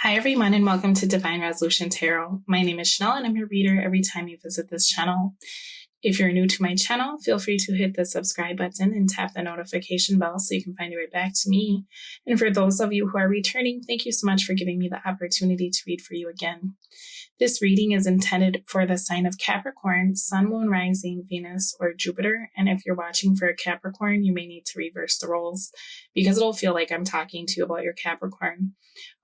Hi everyone and welcome to Divine Resolution Tarot. My name is Chanel and I'm your reader every time you visit this channel. If you're new to my channel, feel free to hit the subscribe button and tap the notification bell so you can find your way back to me. And for those of you who are returning, thank you so much for giving me the opportunity to read for you again. This reading is intended for the sign of Capricorn, Sun, Moon, Rising, Venus, or Jupiter. And if you're watching for a Capricorn, you may need to reverse the roles because it'll feel like I'm talking to you about your Capricorn.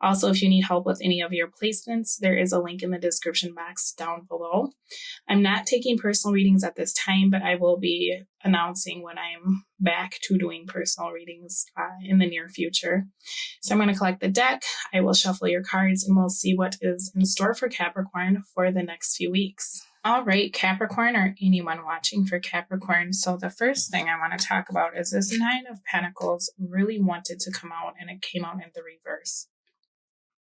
Also, if you need help with any of your placements, there is a link in the description box down below. I'm not taking personal readings at this time, but I will be announcing when I'm back to doing personal readings in the near future. So I'm going to collect the deck, I will shuffle your cards, and we'll see what is in store for Capricorn for the next few weeks. All right, Capricorn, or anyone watching for Capricorn. So the first thing I want to talk about is this Nine of Pentacles really wanted to come out, and it came out in the reverse.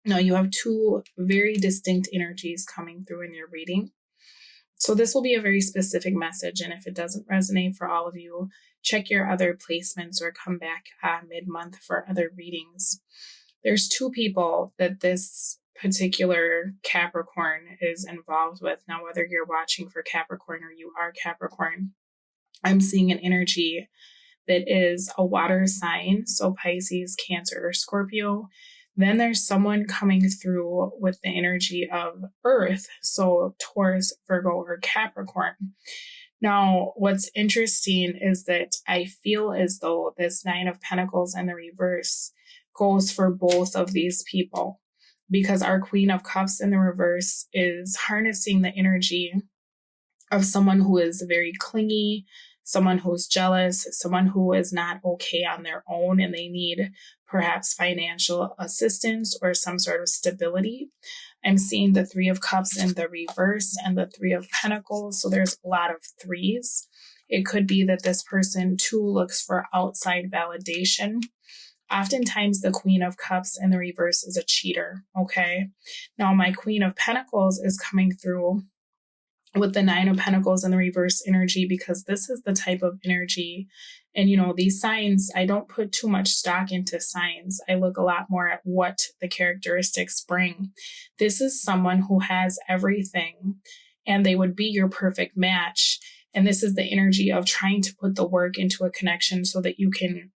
Now you have two very distinct energies coming through in your reading. So this will be a very specific message, and if it doesn't resonate for all of you, check your other placements or come back mid-month for other readings. There's two people that this particular Capricorn is involved with. Now, whether you're watching for Capricorn or you are Capricorn, I'm seeing an energy that is a water sign, so Pisces, Cancer, or Scorpio. Then there's someone coming through with the energy of Earth, so Taurus, Virgo, or Capricorn. Now, what's interesting is that I feel as though this Nine of Pentacles in the reverse goes for both of these people, because our Queen of Cups in the reverse is harnessing the energy of someone who is very clingy, someone who's jealous, someone who is not okay on their own and they need perhaps financial assistance or some sort of stability. I'm seeing the Three of Cups in the reverse and the Three of Pentacles. So there's a lot of threes. It could be that this person too looks for outside validation. Oftentimes the Queen of Cups in the reverse is a cheater, okay? Now my Queen of Pentacles is coming through with the Nine of Pentacles in the reverse energy, because this is the type of energy. And, these signs, I don't put too much stock into signs. I look a lot more at what the characteristics bring. This is someone who has everything and they would be your perfect match. And this is the energy of trying to put the work into a connection so that you can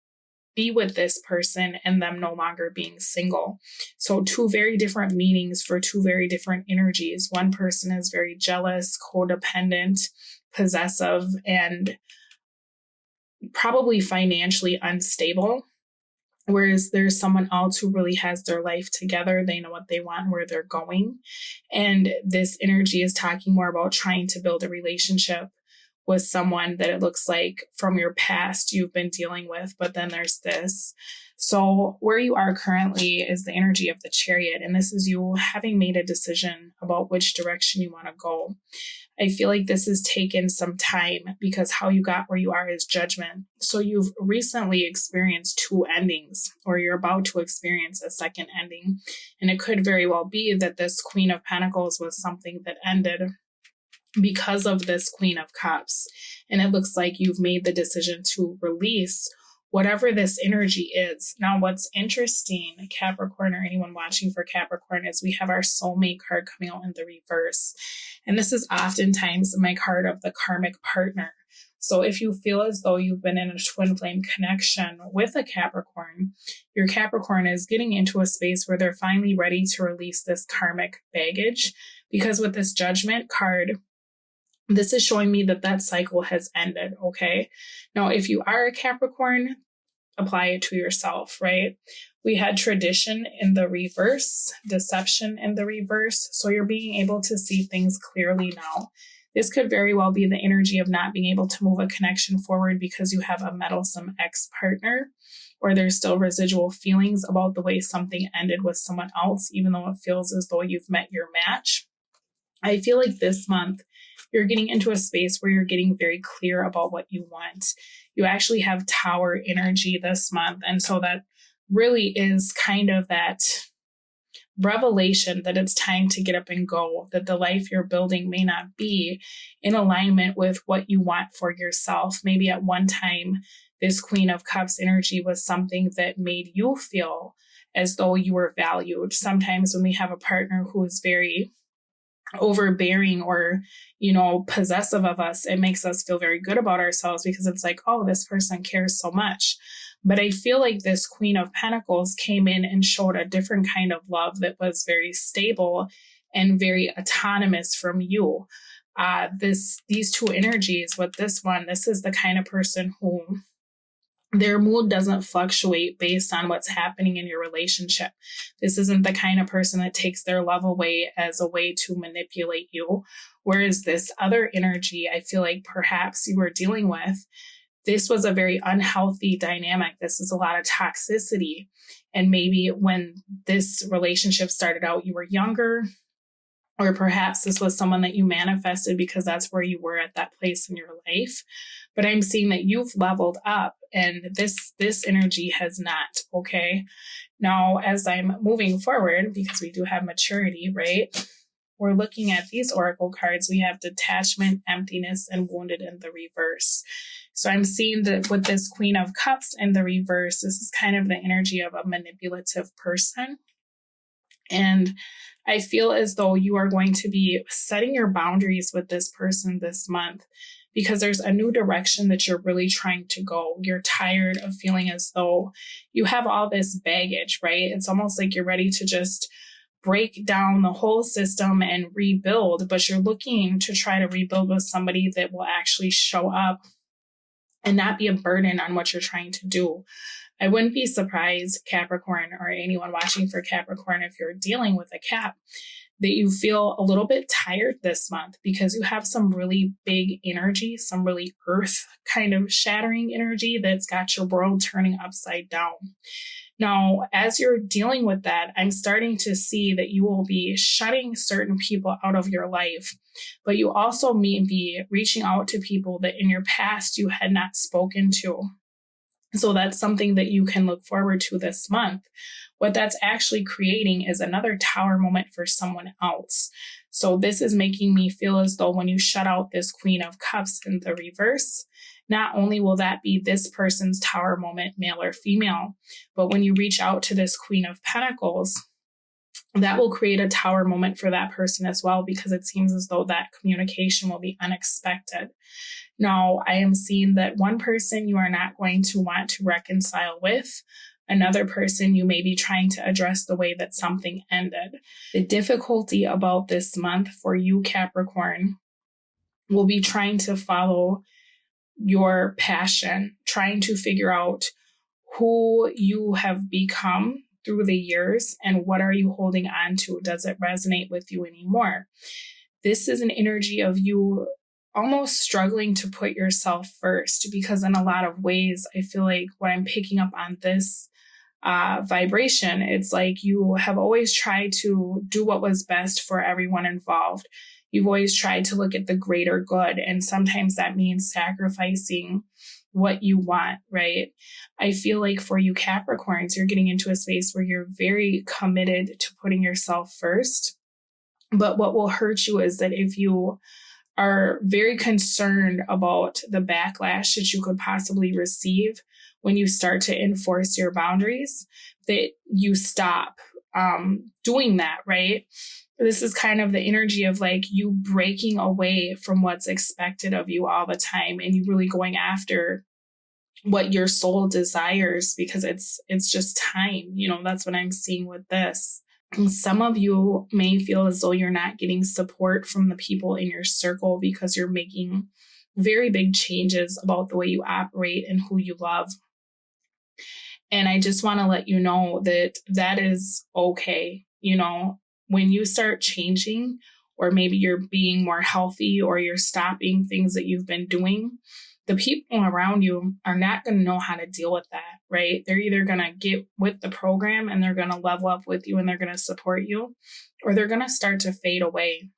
be with this person and them no longer being single. So two very different meanings for two very different energies. One person is very jealous, codependent, possessive, and probably financially unstable. Whereas there's someone else who really has their life together. They know what they want and where they're going. And this energy is talking more about trying to build a relationship with someone that it looks like from your past you've been dealing with, but then there's this. So where you are currently is the energy of the Chariot, and this is you having made a decision about which direction you want to go. I feel like this has taken some time because how you got where you are is judgment. So you've recently experienced two endings, or you're about to experience a second ending. And it could very well be that this Queen of Pentacles was something that ended because of this Queen of Cups. And it looks like you've made the decision to release whatever this energy is. Now, what's interesting, Capricorn, or anyone watching for Capricorn, is we have our soulmate card coming out in the reverse. And this is oftentimes my card of the karmic partner. So if you feel as though you've been in a twin flame connection with a Capricorn, your Capricorn is getting into a space where they're finally ready to release this karmic baggage. Because with this Judgment card, this is showing me that that cycle has ended, okay? Now, if you are a Capricorn, apply it to yourself, right? We had tradition in the reverse, deception in the reverse, so you're being able to see things clearly now. This could very well be the energy of not being able to move a connection forward because you have a meddlesome ex-partner, or there's still residual feelings about the way something ended with someone else, even though it feels as though you've met your match. I feel like this month, you're getting into a space where you're getting very clear about what you want. You actually have Tower energy this month. And so that really is kind of that revelation that it's time to get up and go, that the life you're building may not be in alignment with what you want for yourself. Maybe at one time, this Queen of Cups energy was something that made you feel as though you were valued. Sometimes when we have a partner who is very overbearing or, possessive of us, it makes us feel very good about ourselves because it's like, oh, this person cares so much. But I feel like this Queen of Pentacles came in and showed a different kind of love that was very stable and very autonomous from you. These two energies with this one, this is the kind of person who their mood doesn't fluctuate based on what's happening in your relationship. This isn't the kind of person that takes their love away as a way to manipulate you. Whereas this other energy, I feel like perhaps you were dealing with, this was a very unhealthy dynamic. This is a lot of toxicity. And maybe when this relationship started out, you were younger, or perhaps this was someone that you manifested because that's where you were at that place in your life. But I'm seeing that you've leveled up and this energy has not, okay? Now, as I'm moving forward, because we do have maturity, right? We're looking at these oracle cards. We have detachment, emptiness, and wounded in the reverse. So I'm seeing that with this Queen of Cups in the reverse, this is kind of the energy of a manipulative person. And I feel as though you are going to be setting your boundaries with this person this month because there's a new direction that you're really trying to go. You're tired of feeling as though you have all this baggage, right? It's almost like you're ready to just break down the whole system and rebuild, but you're looking to try to rebuild with somebody that will actually show up and not be a burden on what you're trying to do. I wouldn't be surprised, Capricorn, or anyone watching for Capricorn, if you're dealing with a Cap, that you feel a little bit tired this month because you have some really big energy, some really earth kind of shattering energy that's got your world turning upside down. Now, as you're dealing with that, I'm starting to see that you will be shutting certain people out of your life, but you also may be reaching out to people that in your past you had not spoken to. So that's something that you can look forward to this month. What that's actually creating is another tower moment for someone else. So this is making me feel as though when you shut out this Queen of Cups in the reverse, not only will that be this person's tower moment, male or female, but when you reach out to this Queen of Pentacles, that will create a tower moment for that person as well, because it seems as though that communication will be unexpected. Now, I am seeing that one person you are not going to want to reconcile with. Another person you may be trying to address the way that something ended. The difficulty about this month for you, Capricorn, will be trying to follow your passion, trying to figure out who you have become through the years and what are you holding on to? Does it resonate with you anymore? This is an energy of you almost struggling to put yourself first, because in a lot of ways, I feel like when I'm picking up on this vibration, it's like you have always tried to do what was best for everyone involved. You've always tried to look at the greater good, and sometimes that means sacrificing what you want, right? I feel like for you Capricorns, you're getting into a space where you're very committed to putting yourself first. But what will hurt you is that if you are very concerned about the backlash that you could possibly receive when you start to enforce your boundaries, that you stop doing that, right? This is kind of the energy of like you breaking away from what's expected of you all the time, and you really going after what your soul desires, because it's just time. That's what I'm seeing with this. And some of you may feel as though you're not getting support from the people in your circle because you're making very big changes about the way you operate and who you love. And I just want to let you know that that is okay. When you start changing, or maybe you're being more healthy, or you're stopping things that you've been doing, the people around you are not going to know how to deal with that, right? They're either going to get with the program and they're going to level up with you and they're going to support you, or they're going to start to fade away.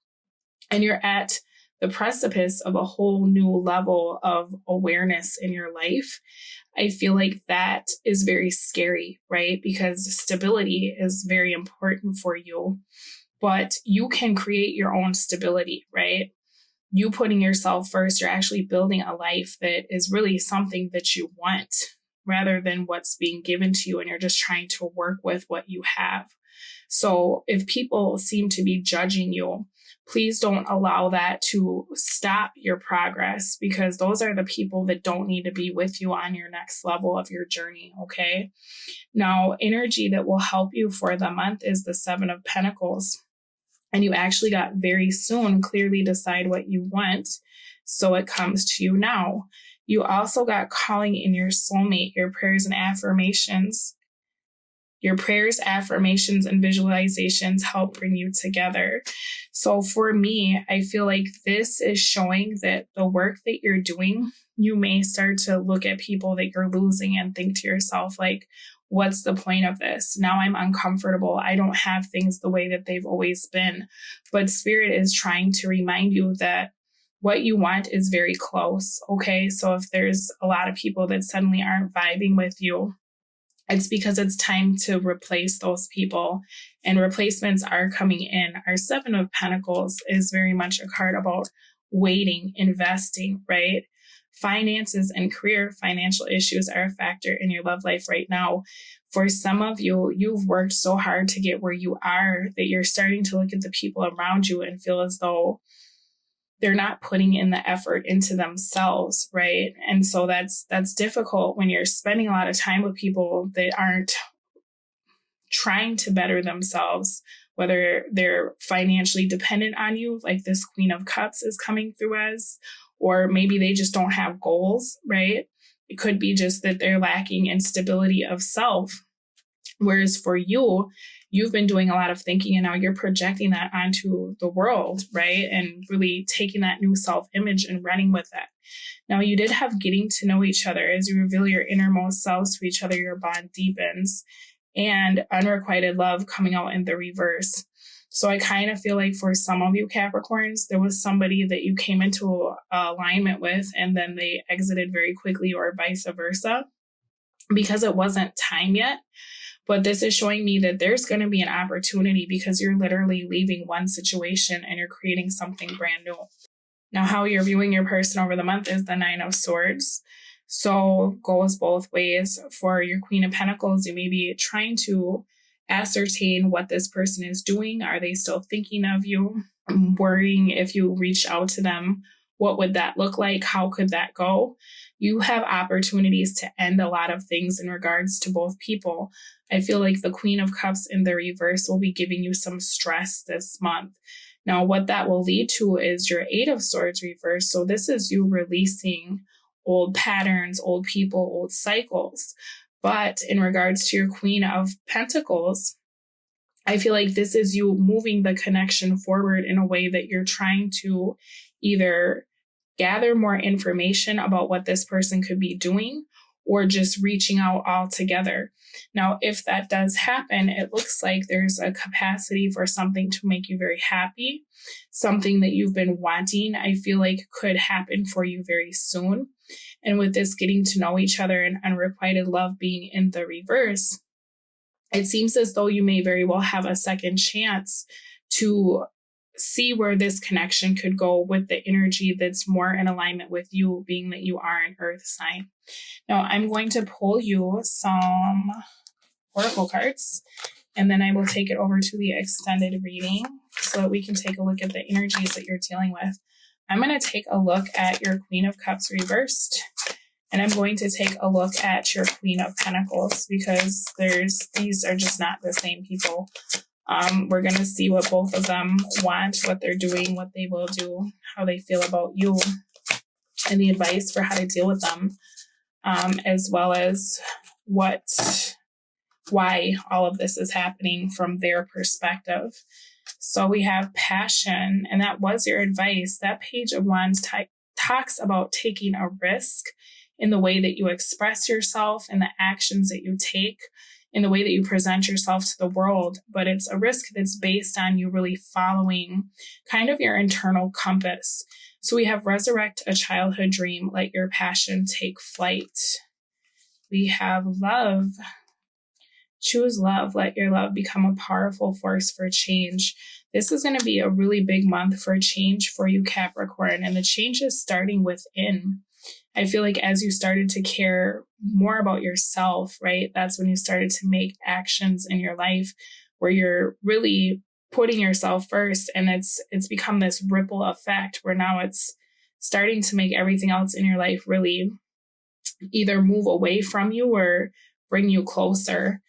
And you're at the precipice of a whole new level of awareness in your life. I feel like that is very scary, right? Because stability is very important for you, but you can create your own stability, right? You putting yourself first, you're actually building a life that is really something that you want. rather than what's being given to you, and you're just trying to work with what you have. So if people seem to be judging you, please don't allow that to stop your progress, because those are the people that don't need to be with you on your next level of your journey, okay? Now, energy that will help you for the month is the Seven of Pentacles. And you actually got very soon clearly decide what you want, so it comes to you now. You also got calling in your soulmate, your prayers and affirmations. Your prayers, affirmations, and visualizations help bring you together. So for me, I feel like this is showing that the work that you're doing, you may start to look at people that you're losing and think to yourself, like, what's the point of this? Now I'm uncomfortable. I don't have things the way that they've always been. But Spirit is trying to remind you that what you want is very close, okay? So if there's a lot of people that suddenly aren't vibing with you, it's because it's time to replace those people, and replacements are coming in. Our Seven of Pentacles is very much a card about waiting, investing, right? Finances and career, financial issues are a factor in your love life right now. For some of you, you've worked so hard to get where you are that you're starting to look at the people around you and feel as though they're not putting in the effort into themselves, right? And so that's difficult when you're spending a lot of time with people that aren't trying to better themselves, whether they're financially dependent on you, like this Queen of Cups is coming through as, or maybe they just don't have goals, right? It could be just that they're lacking in stability of self. Whereas for you, you've been doing a lot of thinking, and now you're projecting that onto the world, right? And really taking that new self-image and running with it. Now, you did have getting to know each other. As you reveal your innermost selves to each other, your bond deepens, and unrequited love coming out in the reverse. So I kind of feel like for some of you Capricorns, there was somebody that you came into alignment with and then they exited very quickly, or vice versa, because it wasn't time yet. But this is showing me that there's going to be an opportunity, because you're literally leaving one situation and you're creating something brand new. Now, how you're viewing your person over the month is the Nine of Swords. So goes both ways. For your Queen of Pentacles, you may be trying to ascertain what this person is doing. Are they still thinking of you? Worrying if you reach out to them, what would that look like? How could that go? You have opportunities to end a lot of things in regards to both people. I feel like the Queen of Cups in the reverse will be giving you some stress this month. Now, what that will lead to is your Eight of Swords reverse. So this is you releasing old patterns, old people, old cycles. But in regards to your Queen of Pentacles, I feel like this is you moving the connection forward in a way that you're trying to either gather more information about what this person could be doing, or just reaching out altogether. Now, if that does happen, it looks like there's a capacity for something to make you very happy, something that you've been wanting, I feel like could happen for you very soon. And with this getting to know each other and unrequited love being in the reverse, it seems as though you may very well have a second chance to see where this connection could go with the energy that's more in alignment with you, being that you are an earth sign. Now, I'm going to pull you some oracle cards, and then I will take it over to the extended reading so that we can take a look at the energies that you're dealing with. I'm going to take a look at your Queen of Cups reversed, and I'm going to take a look at your Queen of Pentacles, because these are just not the same people. We're going to see what both of them want, what they're doing, what they will do, how they feel about you, and the advice for how to deal with them, as well as why all of this is happening from their perspective. So we have passion, and that was your advice. That Page of Wands talks about taking a risk in the way that you express yourself and the actions that you take, in the way that you present yourself to the world. But it's a risk that's based on you really following kind of your internal compass. So we have resurrect a childhood dream, let your passion take flight. We have love. Choose love, let your love become a powerful force for change. This is going to be a really big month for change for you, Capricorn, and the change is starting within. I feel like as you started to care more about yourself, right? That's when you started to make actions in your life where you're really putting yourself first. And it's become this ripple effect where now it's starting to make everything else in your life really either move away from you or bring you closer.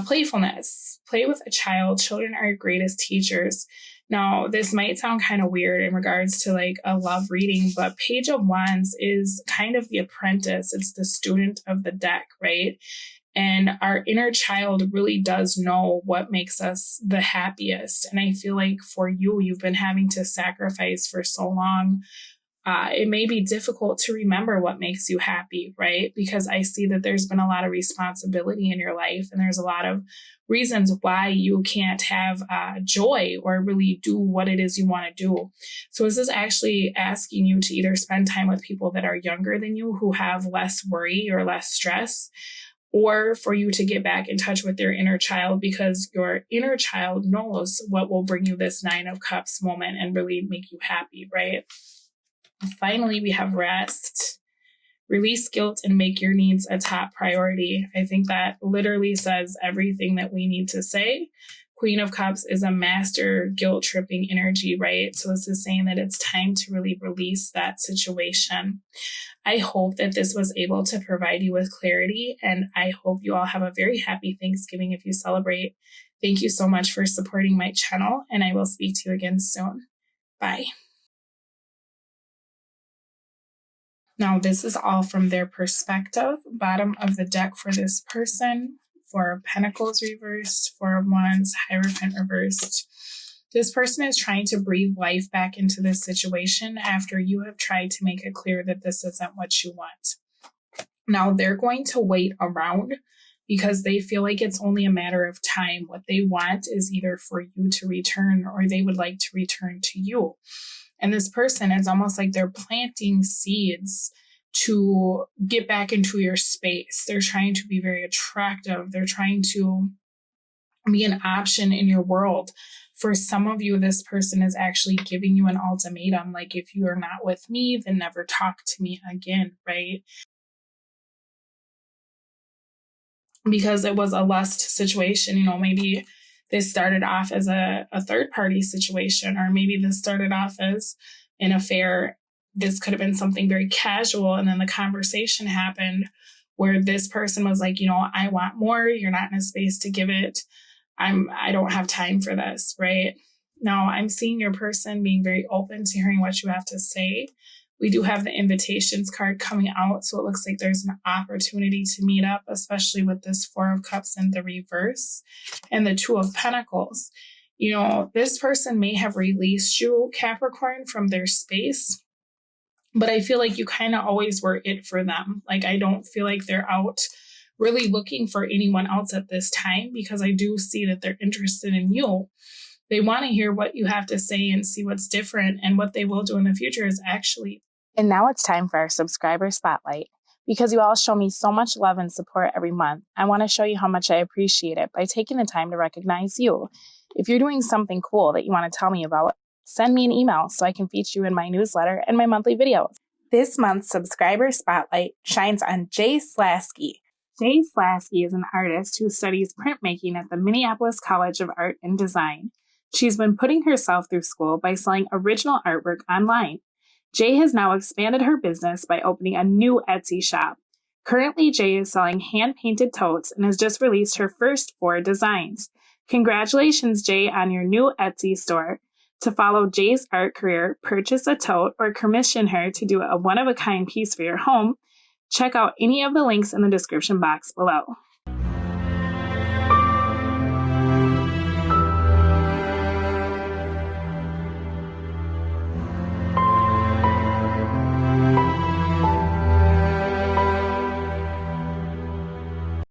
Playfulness. Play with a child. Children are your greatest teachers. Now, this might sound kind of weird in regards to like a love reading, but Page of Wands is kind of the apprentice. It's the student of the deck, right? And our inner child really does know what makes us the happiest. And I feel like for you, you've been having to sacrifice for so long. It may be difficult to remember what makes you happy, right? Because I see that there's been a lot of responsibility in your life, and there's a lot of reasons why you can't have joy or really do what it is you want to do. So this is actually asking you to either spend time with people that are younger than you who have less worry or less stress, or for you to get back in touch with your inner child, because your inner child knows what will bring you this 9 of Cups moment and really make you happy, right? Finally, we have rest. Release guilt and make your needs a top priority. I think that literally says everything that we need to say. Queen of Cups is a master guilt tripping energy, right? So this is saying that it's time to really release that situation. I hope that this was able to provide you with clarity, and I hope you all have a very happy Thanksgiving if you celebrate. Thank you so much for supporting my channel, and I will speak to you again soon. Bye. Now, this is all from their perspective. Bottom of the deck for this person, 4 of Pentacles reversed, 4 of Wands, Hierophant reversed. This person is trying to breathe life back into this situation after you have tried to make it clear that this isn't what you want. Now, they're going to wait around because they feel like it's only a matter of time. What they want is either for you to return or they would like to return to you. And this person, is almost like they're planting seeds to get back into your space. They're trying to be very attractive. They're trying to be an option in your world. For some of you, this person is actually giving you an ultimatum. Like, if you are not with me, then never talk to me again, right? Because it was a lust situation, you know, maybe this started off as a third-party situation, or maybe this started off as an affair. This could have been something very casual, and then the conversation happened where this person was like, you know, I want more. You're not in a space to give it. I don't have time for this, right? Now, I'm seeing your person being very open to hearing what you have to say. We do have the invitations card coming out, so it looks like there's an opportunity to meet up, especially with this 4 of Cups in the reverse and the 2 of Pentacles. You know, this person may have released you, Capricorn, from their space, but I feel like you kind of always were it for them. Like, I don't feel like they're out really looking for anyone else at this time, because I do see that they're interested in you. They want to hear what you have to say and see what's different, and what they will do in the future is actually. And now it's time for our subscriber spotlight. Because you all show me so much love and support every month, I want to show you how much I appreciate it by taking the time to recognize you. If you're doing something cool that you want to tell me about, send me an email so I can feature you in my newsletter and my monthly videos. This month's subscriber spotlight shines on Jay Slasky. Jay Slasky is an artist who studies printmaking at the Minneapolis College of Art and Design. She's been putting herself through school by selling original artwork online. Jay has now expanded her business by opening a new Etsy shop. Currently, Jay is selling hand-painted totes and has just released her first 4 designs. Congratulations, Jay, on your new Etsy store. To follow Jay's art career, purchase a tote, or commission her to do a one-of-a-kind piece for your home, check out any of the links in the description box below.